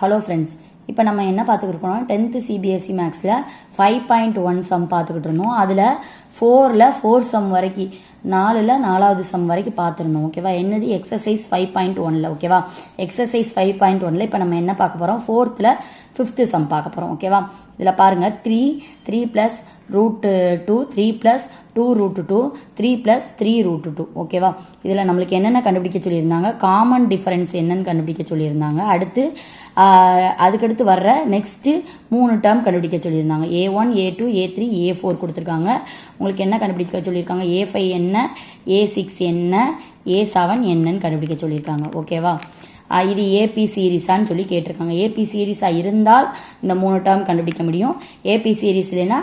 Hello friends, இப்போ நம்ம என்ன பார்த்துக்கிட்டு 10th சிபிஎஸ்சி மேக்ஸில் 5.1 சம் பார்த்துக்கிட்டு இருந்தோம். அதில் 4ல் 4 சம் வரைக்கும் 4ல் 4வது சம் வரைக்கும் பார்த்துருந்தோம். ஓகேவா? என்னது எக்ஸசைஸ் 5.1ல். ஓகேவா? எக்ஸசைஸ் 5.1ல் இப்போ நம்ம என்ன பார்க்க போகிறோம்? 4th 5th சம் பார்க்க போகிறோம். ஓகேவா? இதில் பாருங்கள், 3 + √2 3 + 2√2 3 + 3√2. ஓகேவா? இதில் நம்மளுக்கு என்னென்ன கண்டுபிடிக்க சொல்லியிருந்தாங்க? காமன் டிஃபரன்ஸ் என்னன்னு கண்டுபிடிக்க சொல்லியிருந்தாங்க. அடுத்து அதுக்கடுத்து வர்ற நெக்ஸ்ட்டு 3 டேர்ம் கண்டுபிடிக்க சொல்லியிருந்தாங்க. A1 A2 A3 A4 கொடுத்துருக்காங்க. உங்களுக்கு என்ன கண்டுபிடிக்க சொல்லியிருக்காங்க? A5 என்ன, A6 என்ன, A7 என்னன்னு கண்டுபிடிக்க சொல்லியிருக்காங்க. ஓகேவா? இது ஏபி சீரீஸான்னு சொல்லி கேட்டிருக்காங்க. ஏபி சீரீஸாக இருந்தால் இந்த 3 டேர்ம் கண்டுபிடிக்க முடியும். ஏபி சீரீஸ் இல்லைன்னா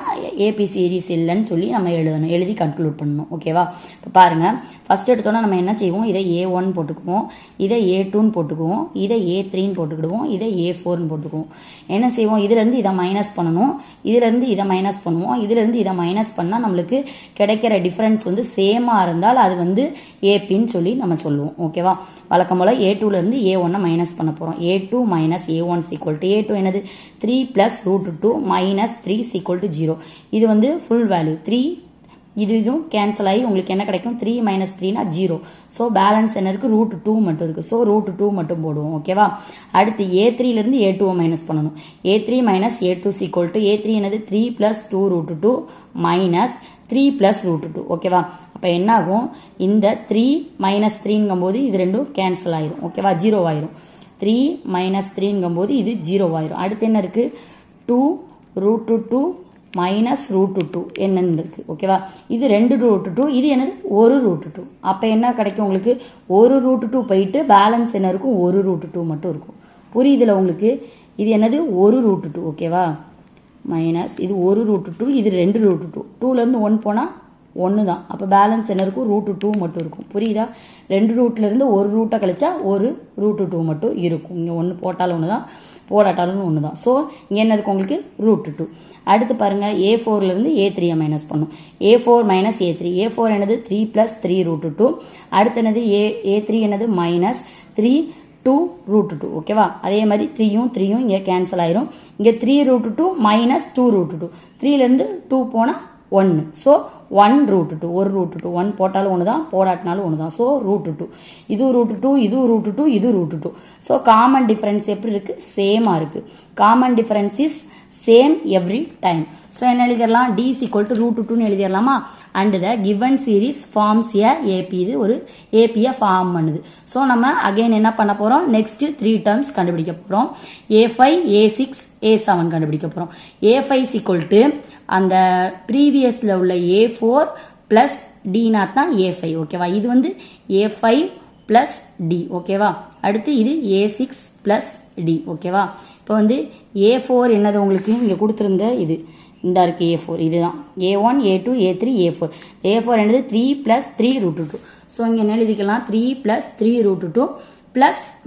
ஏபி சீரீஸ் இல்லைன்னு சொல்லி நம்ம எழுதி கன்க்ளூட் பண்ணணும். ஓகேவா? இப்போ பாருங்கள், ஃபஸ்ட் எடுத்தோன்னா நம்ம என்ன செய்வோம்? இதை A1 போட்டுக்குவோம், இதை A2ன்னு போட்டுக்குவோம், இதை A3ன்னு போட்டுக்கிடுவோம், இதை A4ன்னு போட்டுக்குவோம். என்ன செய்வோம்? இதுலேருந்து இதை மைனஸ் பண்ணணும், இதுலேருந்து இதை மைனஸ் பண்ணுவோம், இதுலேருந்து இதை மைனஸ் பண்ணால் நம்மளுக்கு கிடைக்கிற டிஃப்ரென்ஸ் சேமாக இருந்தால் அது ஏபின்னு சொல்லி நம்ம சொல்லுவோம். ஓகேவா? வழக்கம் போல் A2லேருந்து A1 மைனஸ் பண்ண போகிறோம். A2 - A1 = A2 என்னது 3 + √2 - 3 = 0. இது ஃபுல் வேல்யூ 3. இதுவும் கேன்சல் ஆகி உங்களுக்கு என்ன கிடைக்கும்? 3 - 3 = 0. ஸோ பேலன்ஸ் என்ன இருக்குது? √2 மட்டும் இருக்குது. ஸோ √2 மட்டும் போடுவோம். ஓகேவா? அடுத்து A3லேருந்து A2 மைனஸ் பண்ணணும். A3 - A2 = A3 என்னது 3 + 2√2 - 3 + √2. ஓகேவா? அப்போ என்ன ஆகும்? இந்த 3 - 3ங்கும்போது இது ரெண்டும் கேன்சல் ஆயிரும். ஓகேவா? 0 ஆயிரும். 3 - 3ங்கும்போது இது 0 ஆயிரும். அடுத்து என்ன இருக்குது? 2√2 - √2 என்னன்னு இருக்கு. ஓகேவா? இது 2√2, இது என்னது 1√2. அப்போ என்ன கிடைக்கும் உங்களுக்கு? 1√2 போயிட்டு பேலன்ஸ் என்ன இருக்கும்? 1√2 மட்டும் இருக்கும். புரியுதுல உங்களுக்கு? இது என்னது 1√2. ஓகேவா? மைனஸ் இது 1√2, இது 2√2. 2லேருந்து 1 போனால் 1 தான். அப்போ பேலன்ஸ் என்ன இருக்கும்? √2 மட்டும் இருக்கும். புரியுதா? 2 ரூட்லேருந்து 1 ரூட்டை கழிச்சா 1√2 மட்டும் இருக்கும். இங்கே 1 போட்டாலும் 1 தான், போடாட்டாலும் 1 தான். ஸோ இங்கே என்ன இருக்கும் உங்களுக்கு? √2. அடுத்து பாருங்கள், A4லேருந்து A3 மைனஸ் பண்ணும். A4 - A3. A4 என்னது 3 + 3√2. அடுத்து என்னது? A3 என்னது -3 2√2. ஓகேவா? அதே மாதிரி 3யும் இங்கே கேன்சல் ஆயிரும். இங்கே 3√2 - 2√2. 3லேருந்து 2 போனால் 1. ஸோ 1√2. 1√2. 1 போட்டாலும் 1 தான், போடாட்டினாலும் 1 தான். ஸோ √2. இது √2, இது √2, இது √2. ஸோ காமன் டிஃபரன்ஸ் எப்படி இருக்குது? சேமாக இருக்குது. Common difference is same every time. So என்ன எழுதிடலாம்? D = √2ன்னு எழுதிடலாமா? And the given series forms a AP. இது ஒரு ஏபியை ஃபார்ம் பண்ணுது. ஸோ நம்ம அகைன் என்ன பண்ண போகிறோம்? நெக்ஸ்ட் 3 டேர்ம்ஸ் கண்டுபிடிக்க போகிறோம். A5 A6 A7 கண்டுபிடிக்க போகிறோம். A5 = அந்த ப்ரீவியஸில் உள்ள A4 + D0 தான் A5. ஓகேவா? இது A5 + D. ஓகேவா? அடுத்து இது A6 + D. ஓகேவா? இப்போ A4 என்னது உங்களுக்கு? இங்கே கொடுத்துருந்த இது இந்த இருக்குது A4. இதுதான் A1 A2 A3 A4. A4 என்னது 3 + 3√2. ஸோ இங்கே என்ன எழுதிக்கலாம்? 3 + 3√2 +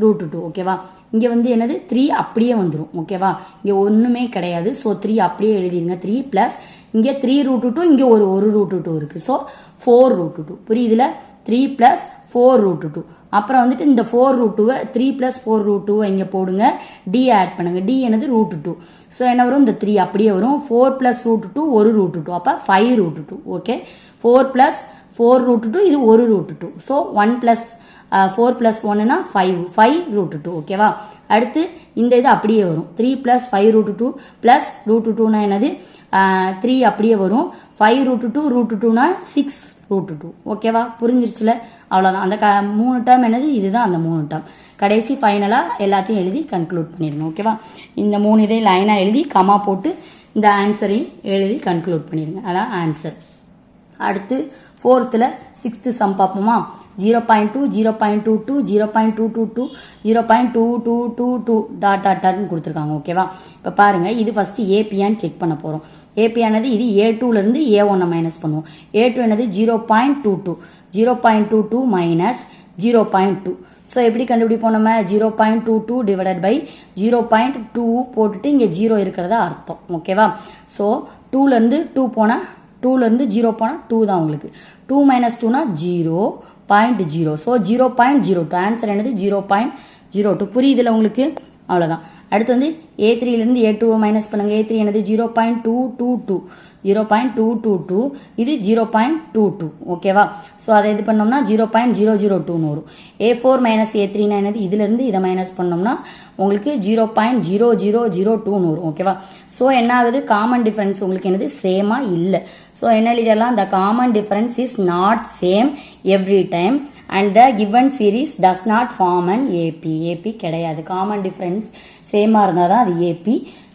√2. ஓகேவா? இங்கே என்னது 3 அப்படியே வந்துடும். ஓகேவா? இங்கே ஒன்றுமே கிடையாது. ஸோ 3 அப்படியே எழுதிடுங்க. 3 + இங்கே 3√2, இங்கே ஒரு √2 இருக்குது. ஸோ 4√2. புரியுதுல? 3 + 4√2. அப்புறம் இந்த 4√2 3 + 4√2 இங்கே போடுங்க. D ஆட் பண்ணுங்க. D என்னது √2. ஸோ என்ன வரும்? இந்த 3 அப்படியே வரும். 4 + √2 1√2. அப்போ 5√2. ஓகே? 4 + 4√2 இது 1√2. ஸோ 1 + 4 + 1 5√2. ஓகேவா? அடுத்து இந்த இது அப்படியே வரும். 3 + 5√2 + √2னா என்னது? 3 அப்படியே வரும். 5√2 √2னா 6√2. ஓகேவா? புரிஞ்சிருச்சுல? அவ்வளோதான். அந்த 3 டேர்ம் என்னது? இதுதான் அந்த 3 டேர்ம். கடைசி ஃபைனலாக எல்லாத்தையும் எழுதி கன்க்ளூட் பண்ணிடுங்க. ஓகேவா? இந்த 3 இதை லைனாக எழுதி கமா போட்டு இந்த ஆன்சரையும் எழுதி கன்க்ளூட் பண்ணிடுங்க. அதான் ஆன்சர். அடுத்து 4th 6th சம் பார்ப்போமா? 0.2 0.22 0.222 0.2222 டாட் கொடுத்துருக்காங்க. ஓகேவா? இப்போ பாருங்கள், இது ஃபஸ்ட்டு ஏபியான்னு செக் பண்ண போகிறோம். ஏபியானது இது A2லேருந்து A1 மைனஸ் பண்ணுவோம். A2 என்னது 0.22 0.22 - 0.2. ஸோ எப்படி கண்டுபிடிப்போம்? நம்ம 0.22 ÷ 0.2 போட்டுட்டு இங்கே 0 இருக்கிறதா அர்த்தம். ஓகேவா? ஸோ 2லேருந்து 2 போனால் 2லேருந்து 0 போனால் 2 தான் உங்களுக்கு. 2 - 2னா 0.0. ஸோ 0.02. ஆன்சர் என்னது? 0.02. புரியுதுல உங்களுக்கு? அவ்வளோதான். அடுத்து வந்து A3லேருந்து A2 மைனஸ் பண்ணுங்க. A3 என்னது 0.222, 0.222, இது 0.22. ஓகேவா? ஸோ அதை இது பண்ணோம்னா 0.002 வரும். A4 மைனஸ் A3 என்னது, இதுல இருந்து இதை மைனஸ் பண்ணோம்னா உங்களுக்கு 0.0002 வரும். ஓகேவா? ஸோ என்ன ஆகுது, காமன் டிஃபரன்ஸ் உங்களுக்கு என்னது சேமா இல்லை. ஸோ என்ன எழுதிடலாம், the common difference is not same every time and the given series does not form an AP. AP கிடையாது. காமன் டிஃபரன்ஸ் சேமா இருந்தால் தான் அது AP.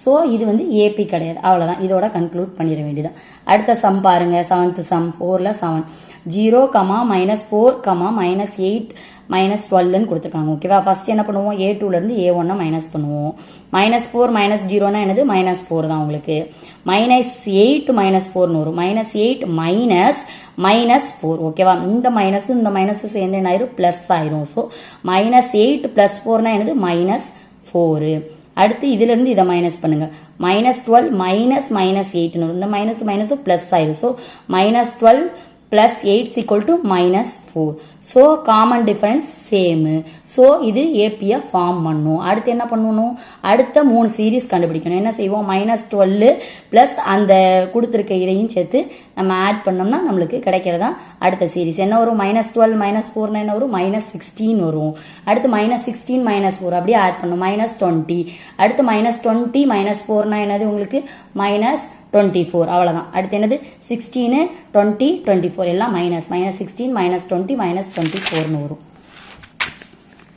ஸோ இது வந்து AP கிடையாது. அவ்வளோதான், இதோட கன்க்ளூட் பண்ணிட வேண்டியதான். அடுத்த சம் பாருங்க, 7th சம். 4ல் 7, 0, -4, -8, -12ன்னு கொடுத்துருக்காங்க. ஓகேவா? ஃபர்ஸ்ட் என்ன பண்ணுவோம், A2லேருந்து A1 மைனஸ் பண்ணுவோம். -4 -0னா என்னது, -4 தான் உங்களுக்கு. -8 -4ன்னு வரும். -8 -4. ஓகேவா? இந்த மைனஸும் இந்த மைனஸும் சேர்ந்து என்ன ஆயிரும், பிளஸ் ஆயிரும். ஸோ -8 + 4னா என்னது, -4. அடுத்து இதுல இருந்து இதை மைனஸ் பண்ணுங்க. -12 -8ன்னு வரும். இந்த மைனஸும் பிளஸ் ஆயிரும். So -12 + 8 = -4. So common difference same. So இது ஏபியை ஃபார்ம் பண்ணும். அடுத்து என்ன பண்ணணும், அடுத்த 3 சீரீஸ் கண்டுபிடிக்கணும். என்ன செய்வோம், -12 ப்ளஸ் அந்த கொடுத்துருக்க இதையும் சேர்த்து நம்ம ஆட் பண்ணோம்னா நம்மளுக்கு கிடைக்கிறதா அடுத்த சீரீஸ். என்ன வரும், -12 -4னா என்ன வரும், -16 வரும். அடுத்து -16 -4 அப்படியே ஆட் பண்ணும், -20. அடுத்து -20 -4னா என்னது உங்களுக்கு, -24. அவ்வளவுதான். அடுத்து என்னது, 16, 20, 24 எல்லாம் -16, -20, -24 வரும்.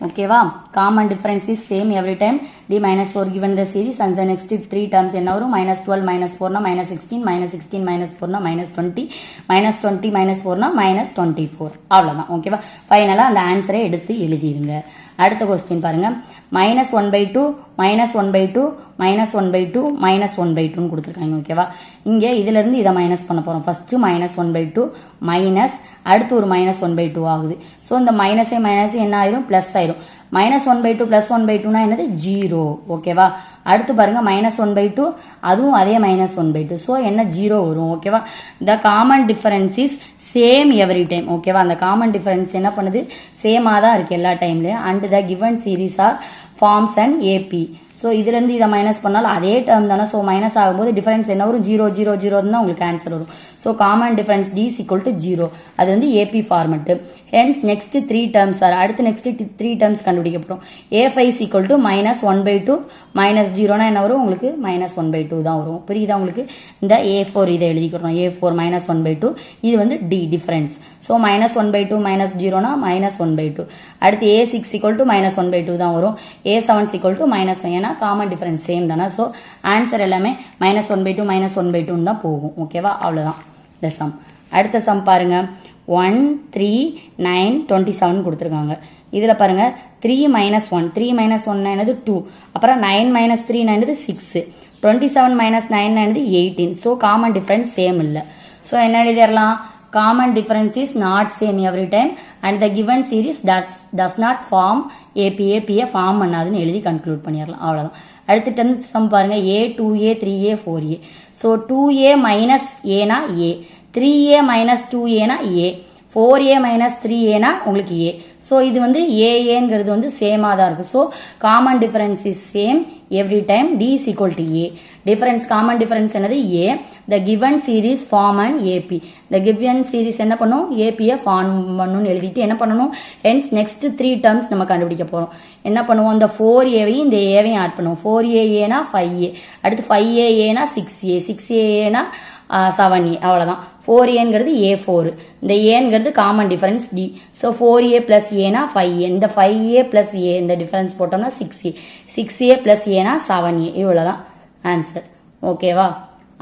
ஓகேவா? Common difference is same every time. D -4 given the series and the next 3 terms என்ன வரும், -12 -4னா -16, -16 -4னா -20, -20 -4னா -24. அவ்வளவுதான். ஓகேவா? ஃபைனலா அந்த ஆன்சரை எடுத்து எழுதிருங்க. அடுத்த கொஸ்டின் பாருங்க, -1/2 -1/2 -1/2 -1/2ன்னு கொடுத்துருக்காங்க. ஓகேவா? இங்க இதுல இருந்து இதை மைனஸ் பண்ண போறோம். ஃபர்ஸ்ட் -1/2 மைனஸ், அடுத்து ஒரு -1/2 ஆகுது. ஸோ இந்த மைனஸே என்ன ஆயிரும், பிளஸ் ஆயிரும். -1/2 + 1/2னா என்னது, 0. ஓகேவா? அடுத்து பாருங்க -1/2, அதுவும் அதே -1/2. ஸோ என்ன, 0 வரும். ஓகேவா? The common difference is same every time. ஓகேவா? அந்த காமன் டிஃபரன்ஸ் என்ன பண்ணுது, சேமா தான் இருக்கு எல்லா டைம்லயும். And the given series are forms and AP. So இதுல இருந்து இதை மைனஸ் பண்ணாலும் அதே டேர்ம் தானே. ஸோ மைனஸ் ஆகும்போது டிஃபரன்ஸ் என்ன வரும், 0 0 0 தான் உங்களுக்கு ஆன்சர் வரும். So common difference D = 0. அது வந்து AP format. Hence next 3 terms are, அடுத்து நெக்ஸ்ட் 3 டேர்ம்ஸ் கண்டுபிடிக்க போறோம். A5 = -1/2 -0னா என்ன வரும் உங்களுக்கு, -1/2 தான் வரும். புரியுதா உங்களுக்கு? இந்த A4 இதை எழுதிக்கிறோம். A4 -1/2, இது வந்து D டிஃபரன்ஸ். ஸோ -1/2 -0னா -1/2. அடுத்து A6 = -1/2 தான் வரும். A7 = -1, ஏன்னா காமன் டிஃபரன்ஸ் சேம் தானே. ஸோ ஆன்சர் எல்லாமே -1/2 -1/2 தான் போகும். ஓகேவா? அவ்வளவுதான் இந்த சம். அடுத்த சம் பாருங்க, 1 3 9 27 கொடுத்துருக்காங்க. இதுல பாருங்க 3 - 1, 3 - 1 என்னது 2, அப்புறம் 9 - 3 என்னது 6, 27 - 9 என்னது 18. ஸோ காமன் டிஃபரன்ஸ் சேம் இல்லை. ஸோ என்ன எழுதிடலாம், common difference is not same every time and the given series does not form AP. AP form பண்ணாதுன்னு எழுதி கன்க்ளூட் பண்ணிடலாம். அவ்வளவுதான். அடுத்து 10th சம் பாருங்க, A 2A 3A 4A. So 2A - Aனா A, 3A - 2Aனா A, 4A - 3Aனா உங்களுக்கு A. So இது வந்து ஏங்கிறது வந்து சேமா தான் இருக்கு. So common difference is same every time. D = A. Difference, common difference என்னது, A. The given series form and AP. The given series என்ன பண்ணும், ஏபியை ஃபார்ம் பண்ணணும்னு எழுதிட்டு என்ன பண்ணணும், ஹென்ஸ் நெக்ஸ்ட் 3 டேர்ம்ஸ் நம்ம கண்டுபிடிக்க போறோம். என்ன பண்ணுவோம், இந்த 4Aவையும் இந்த ஏவையும் ஆட் பண்ணுவோம். 4AA 5A, அடுத்து 5AA 6A, 6AA 7A. அவ்வளவுதான். 4Aங்கிறது A4, இந்த Aங்கிறது common difference D. So 4A + A 5A, இந்த 5A + A இந்த டிஃபரன்ஸ் போட்டோம்னா 6A, 6A + A 7A. இவ்வளவுதான் ஆன்சர். ஓகேவா?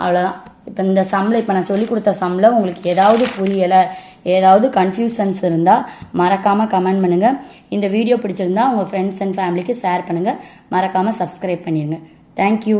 அவ்வளவுதான். இப்போ இந்த சம்ல, இப்போ நான் சொல்லி கொடுத்த சம்ல உங்களுக்கு ஏதாவது புரியலை, ஏதாவது கன்ஃபியூஷன்ஸ் இருந்தால் மறக்காம கமெண்ட் பண்ணுங்க. இந்த வீடியோ பிடிச்சிருந்தா உங்க ஃப்ரெண்ட்ஸ் அண்ட் ஃபேமிலிக்கு ஷேர் பண்ணுங்க. மறக்காம சப்ஸ்கிரைப் பண்ணிடுங்க. தேங்க்யூ.